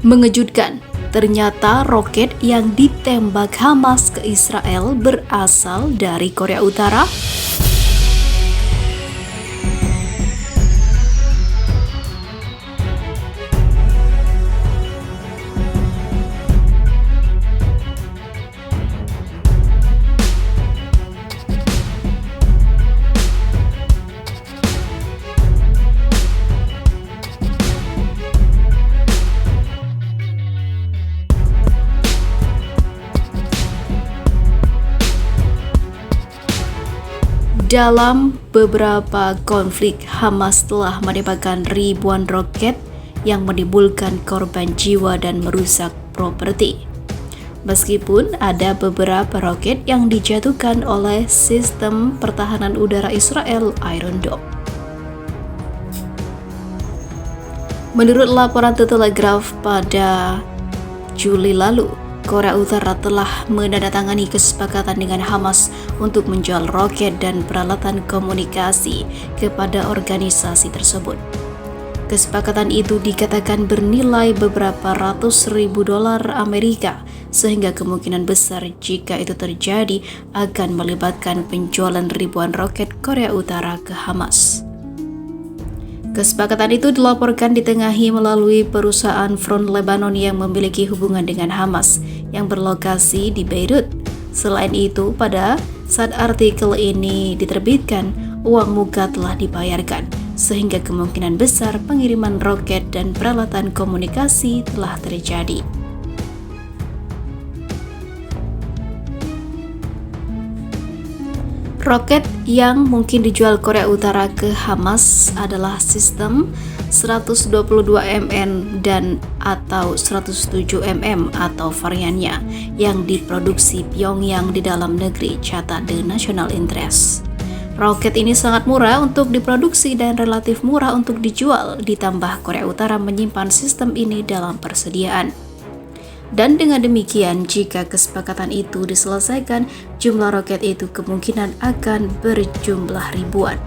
Mengejutkan, ternyata roket yang ditembak Hamas ke Israel berasal dari Korea Utara. Dalam beberapa konflik, Hamas telah menembakkan ribuan roket yang menimbulkan korban jiwa dan merusak properti. Meskipun ada beberapa roket yang dijatuhkan oleh sistem pertahanan udara Israel Iron Dome. Menurut laporan The Telegraph pada Juli lalu, Korea Utara telah menandatangani kesepakatan dengan Hamas untuk menjual roket dan peralatan komunikasi kepada organisasi tersebut. Kesepakatan itu dikatakan bernilai beberapa ratus ribu dolar Amerika, sehingga kemungkinan besar jika itu terjadi akan melibatkan penjualan ribuan roket Korea Utara ke Hamas. Kesepakatan itu dilaporkan ditengahi melalui perusahaan Front Lebanon yang memiliki hubungan dengan Hamas yang berlokasi di Beirut. Selain itu, pada saat artikel ini diterbitkan, uang muka telah dibayarkan, sehingga kemungkinan besar pengiriman roket dan peralatan komunikasi telah terjadi. Roket yang mungkin dijual Korea Utara ke Hamas adalah sistem 122mm dan atau 107mm atau variannya yang diproduksi Pyongyang di dalam negeri, catat The National Interest. Roket ini sangat murah untuk diproduksi dan relatif murah untuk dijual, ditambah Korea Utara menyimpan sistem ini dalam persediaan. Dan dengan demikian, jika kesepakatan itu diselesaikan, jumlah roket itu kemungkinan akan berjumlah ribuan.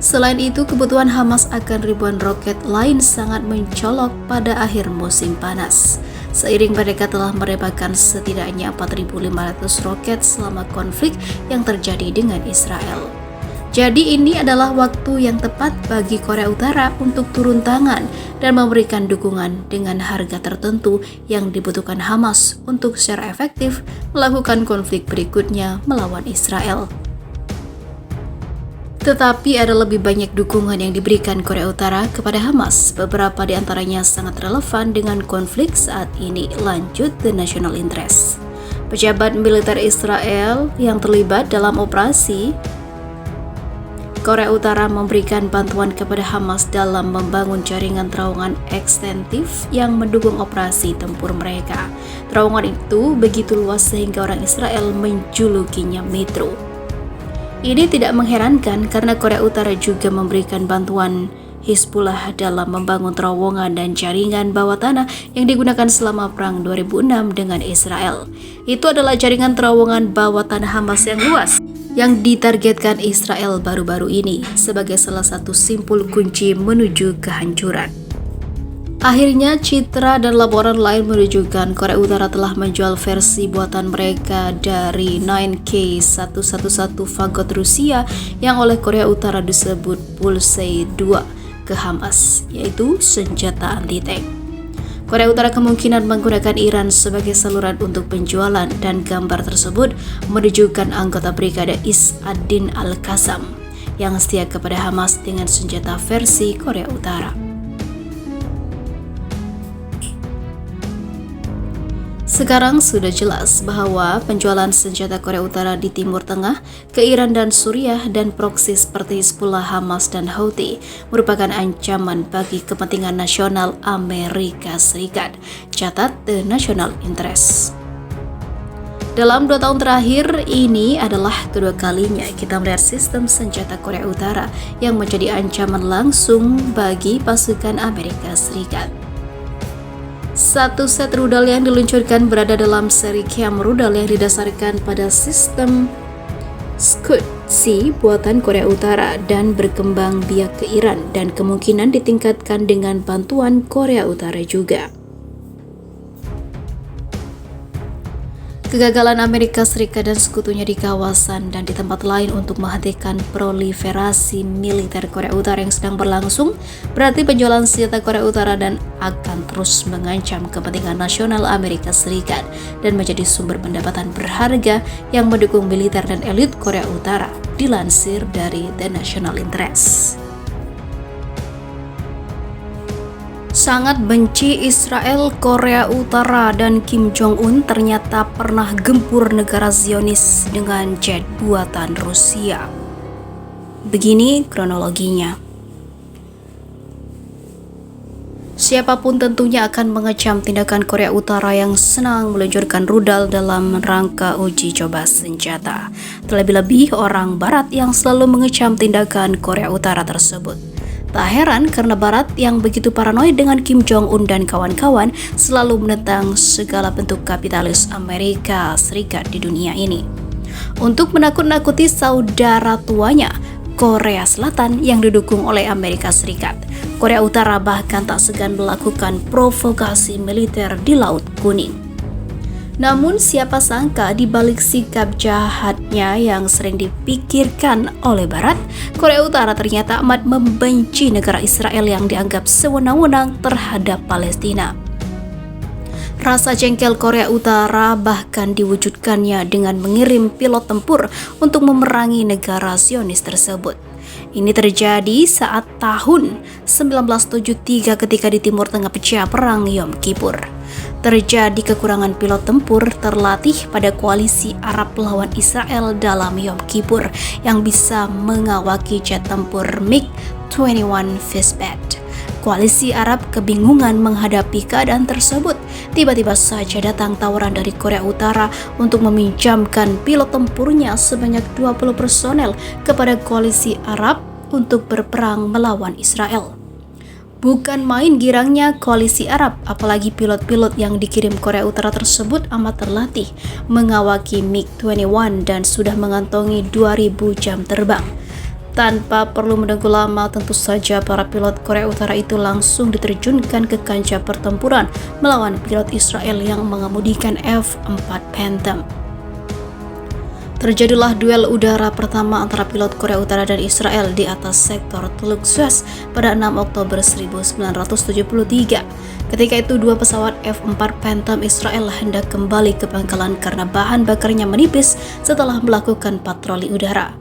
Selain itu, kebutuhan Hamas akan ribuan roket lain sangat mencolok pada akhir musim panas. Seiring mereka telah menembakkan setidaknya 4.500 roket selama konflik yang terjadi dengan Israel. Jadi ini adalah waktu yang tepat bagi Korea Utara untuk turun tangan dan memberikan dukungan dengan harga tertentu yang dibutuhkan Hamas untuk secara efektif melakukan konflik berikutnya melawan Israel. Tetapi ada lebih banyak dukungan yang diberikan Korea Utara kepada Hamas. Beberapa di antaranya sangat relevan dengan konflik saat ini, lanjut The National Interest. Pejabat militer Israel yang terlibat dalam operasi Korea Utara memberikan bantuan kepada Hamas dalam membangun jaringan terowongan ekstensif yang mendukung operasi tempur mereka. Terowongan itu begitu luas sehingga orang Israel menjulukinya Metro. Ini tidak mengherankan karena Korea Utara juga memberikan bantuan Hizbullah dalam membangun terowongan dan jaringan bawah tanah yang digunakan selama Perang 2006 dengan Israel. Itu adalah jaringan terowongan bawah tanah Hamas yang luas yang ditargetkan Israel baru-baru ini sebagai salah satu simpul kunci menuju kehancuran. Akhirnya, citra dan laporan lain menunjukkan Korea Utara telah menjual versi buatan mereka dari 9K111 Fagot Rusia yang oleh Korea Utara disebut Bullseye 2 ke Hamas, yaitu senjata anti-tank. Korea Utara kemungkinan menggunakan Iran sebagai saluran untuk penjualan, dan gambar tersebut menunjukkan anggota Brigade Is-ad-Din Al-Qassam yang setia kepada Hamas dengan senjata versi Korea Utara. Sekarang sudah jelas bahwa penjualan senjata Korea Utara di Timur Tengah ke Iran dan Suriah dan proksi seperti Hizbullah, Hamas, dan Houthi merupakan ancaman bagi kepentingan nasional Amerika Serikat, catat The National Interest. Dalam 2 tahun terakhir ini adalah kedua kalinya kita melihat sistem senjata Korea Utara yang menjadi ancaman langsung bagi pasukan Amerika Serikat. Satu set rudal yang diluncurkan berada dalam seri Cam rudal yang didasarkan pada sistem Scud C buatan Korea Utara dan berkembang biak ke Iran dan kemungkinan ditingkatkan dengan bantuan Korea Utara juga. Kegagalan Amerika Serikat dan sekutunya di kawasan dan di tempat lain untuk menghentikan proliferasi militer Korea Utara yang sedang berlangsung berarti penjualan senjata Korea Utara dan akan terus mengancam kepentingan nasional Amerika Serikat dan menjadi sumber pendapatan berharga yang mendukung militer dan elit Korea Utara, dilansir dari The National Interest. Sangat benci Israel, Korea Utara, dan Kim Jong-un ternyata pernah gempur negara Zionis dengan jet buatan Rusia. Begini kronologinya. Siapapun tentunya akan mengecam tindakan Korea Utara yang senang meluncurkan rudal dalam rangka uji coba senjata. Terlebih-lebih orang Barat yang selalu mengecam tindakan Korea Utara tersebut. Tak heran karena Barat yang begitu paranoid dengan Kim Jong-un dan kawan-kawan selalu menentang segala bentuk kapitalis Amerika Serikat di dunia ini. Untuk menakut-nakuti saudara tuanya, Korea Selatan yang didukung oleh Amerika Serikat, Korea Utara bahkan tak segan melakukan provokasi militer di Laut Kuning. Namun siapa sangka di balik sikap jahatnya yang sering dipikirkan oleh Barat, Korea Utara ternyata amat membenci negara Israel yang dianggap sewenang-wenang terhadap Palestina. Rasa jengkel Korea Utara bahkan diwujudkannya dengan mengirim pilot tempur untuk memerangi negara Zionis tersebut. Ini terjadi saat tahun 1973 ketika di Timur Tengah pecah perang Yom Kippur. Terjadi kekurangan pilot tempur terlatih pada koalisi Arab lawan Israel dalam Yom Kippur yang bisa mengawaki jet tempur MiG-21 Fishbat. Koalisi Arab kebingungan menghadapi keadaan tersebut. Tiba-tiba saja datang tawaran dari Korea Utara untuk meminjamkan pilot tempurnya sebanyak 20 personel kepada koalisi Arab untuk berperang melawan Israel. Bukan main girangnya koalisi Arab, apalagi pilot-pilot yang dikirim Korea Utara tersebut amat terlatih mengawaki MiG-21 dan sudah mengantongi 2000 jam terbang. Tanpa perlu menunggu lama, tentu saja para pilot Korea Utara itu langsung diterjunkan ke kancah pertempuran melawan pilot Israel yang mengemudikan F-4 Phantom. Terjadilah duel udara pertama antara pilot Korea Utara dan Israel di atas sektor Teluk Suez pada 6 Oktober 1973. Ketika itu dua pesawat F-4 Phantom Israel hendak kembali ke pangkalan karena bahan bakarnya menipis setelah melakukan patroli udara.